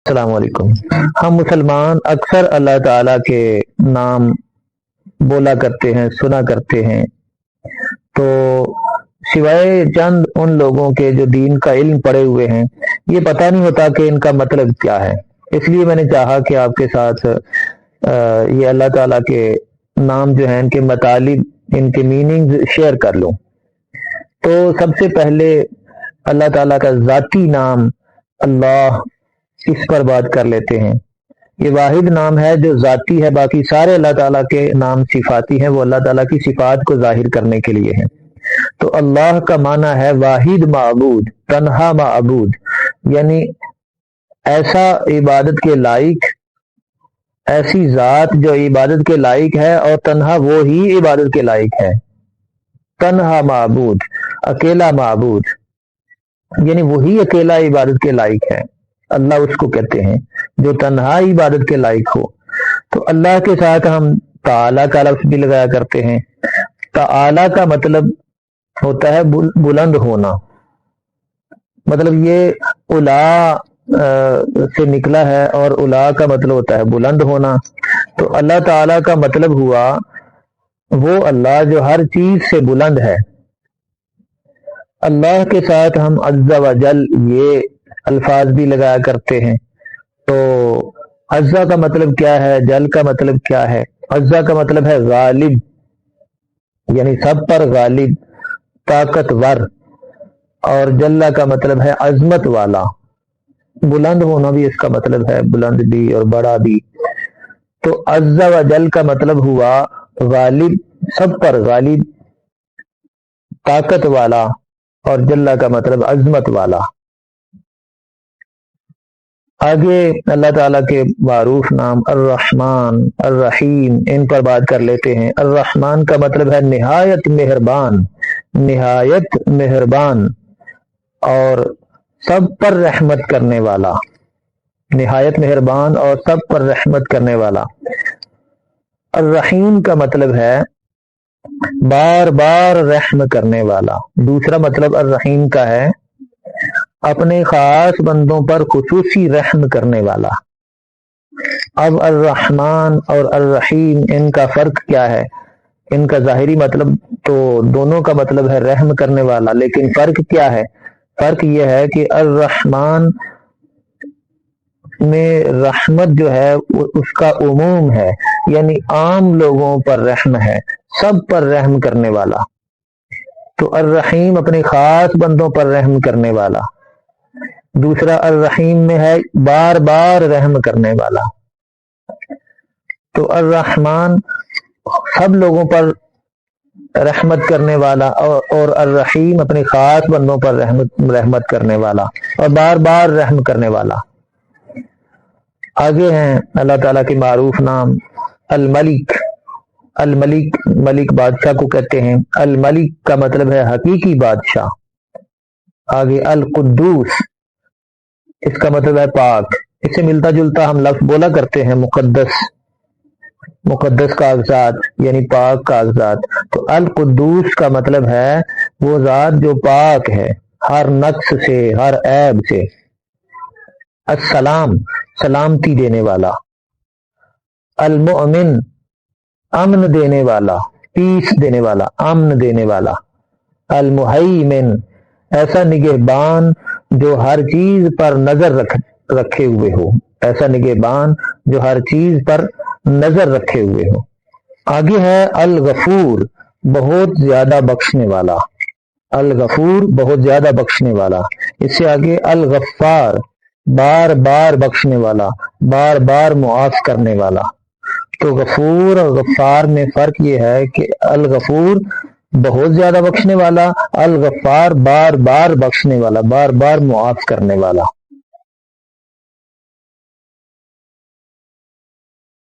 السلام علیکم۔ ہم مسلمان اکثر اللہ تعالیٰ کے نام بولا کرتے ہیں، سنا کرتے ہیں، تو سوائے چند ان لوگوں کے جو دین کا علم پڑے ہوئے ہیں، یہ پتہ نہیں ہوتا کہ ان کا مطلب کیا ہے۔ اس لیے میں نے چاہا کہ آپ کے ساتھ یہ اللہ تعالیٰ کے نام جو ہیں، ان کے مطالب، ان کے میننگ شیئر کر لوں۔ تو سب سے پہلے اللہ تعالیٰ کا ذاتی نام اللہ، اس پر بات کر لیتے ہیں۔ یہ واحد نام ہے جو ذاتی ہے، باقی سارے اللہ تعالیٰ کے نام صفاتی ہیں، وہ اللہ تعالیٰ کی صفات کو ظاہر کرنے کے لیے ہیں۔ تو اللہ کا معنی ہے واحد معبود، تنہا معبود، یعنی ایسا عبادت کے لائق، ایسی ذات جو عبادت کے لائق ہے اور تنہا وہ ہی عبادت کے لائق ہے۔ تنہا معبود، اکیلا معبود، یعنی وہی اکیلا عبادت کے لائق ہے۔ اللہ اس کو کہتے ہیں جو تنہا عبادت کے لائق ہو۔ تو اللہ کے ساتھ ہم تعالیٰ کا لفظ بھی لگایا کرتے ہیں۔ تعالیٰ کا مطلب ہوتا ہے بلند ہونا، مطلب یہ الا سے نکلا ہے، اور الا کا مطلب ہوتا ہے بلند ہونا۔ تو اللہ تعالیٰ کا مطلب ہوا وہ اللہ جو ہر چیز سے بلند ہے۔ اللہ کے ساتھ ہم عز و جل یہ الفاظ بھی لگایا کرتے ہیں۔ تو عزا کا مطلب کیا ہے، جل کا مطلب کیا ہے؟ عزا کا مطلب ہے غالب، یعنی سب پر غالب، طاقتور، اور جلہ کا مطلب ہے عظمت والا۔ بلند ہونا بھی اس کا مطلب ہے، بلند بھی اور بڑا بھی۔ تو عز و جل کا مطلب ہوا غالب، سب پر غالب، طاقت والا، اور جلہ کا مطلب عظمت والا۔ آگے اللہ تعالیٰ کے معروف نام الرحمن، الرحیم، ان پر بات کر لیتے ہیں۔ الرحمن کا مطلب ہے نہایت مہربان، نہایت مہربان، اور سب پر رحمت کرنے والا، نہایت مہربان اور سب پر رحمت کرنے والا۔ الرحیم کا مطلب ہے بار بار رحم کرنے والا۔ دوسرا مطلب الرحیم کا ہے اپنے خاص بندوں پر خصوصی رحم کرنے والا۔ اب الرحمن اور الرحیم، ان کا فرق کیا ہے؟ ان کا ظاہری مطلب تو دونوں کا مطلب ہے رحم کرنے والا، لیکن فرق کیا ہے؟ فرق یہ ہے کہ الرحمن میں رحمت جو ہے اس کا عموم ہے، یعنی عام لوگوں پر رحم ہے، سب پر رحم کرنے والا۔ تو الرحیم اپنے خاص بندوں پر رحم کرنے والا۔ دوسرا الرحیم میں ہے بار بار رحم کرنے والا۔ تو الرحمن سب لوگوں پر رحمت کرنے والا، اور الرحیم اپنے خاص بندوں پر رحمت کرنے والا اور بار بار رحم کرنے والا۔ آگے ہیں اللہ تعالیٰ کے معروف نام الملک۔ الملک، ملک بادشاہ کو کہتے ہیں۔ الملک کا مطلب ہے حقیقی بادشاہ۔ آگے القدوس، اس کا مطلب ہے پاک۔ اس سے ملتا جلتا ہم لفظ بولا کرتے ہیں مقدس، مقدس کاغذات، یعنی پاک کاغذات۔ تو القدوس کا مطلب ہے وہ ذات جو پاک ہے ہر نقص سے، ہر عیب سے۔ السلام، سلامتی دینے والا۔ المؤمن، امن دینے والا، پیس دینے والا، امن دینے والا۔ المہیمن، ایسا نگہبان جو ہر چیز پر نظر رکھے ہوئے ہو، ایسا نگہبان جو ہر چیز پر نظر رکھے ہوئے ہو۔ آگے ہے الغفور، بہت زیادہ بخشنے والا۔ الغفور، بہت زیادہ بخشنے والا۔ اس سے آگے الغفار، بار بار بخشنے والا، بار بار معاف کرنے والا۔ تو غفور اور غفار میں فرق یہ ہے کہ الغفور بہت زیادہ بخشنے والا، الغفار بار بار بخشنے والا، بار بار معاف کرنے والا۔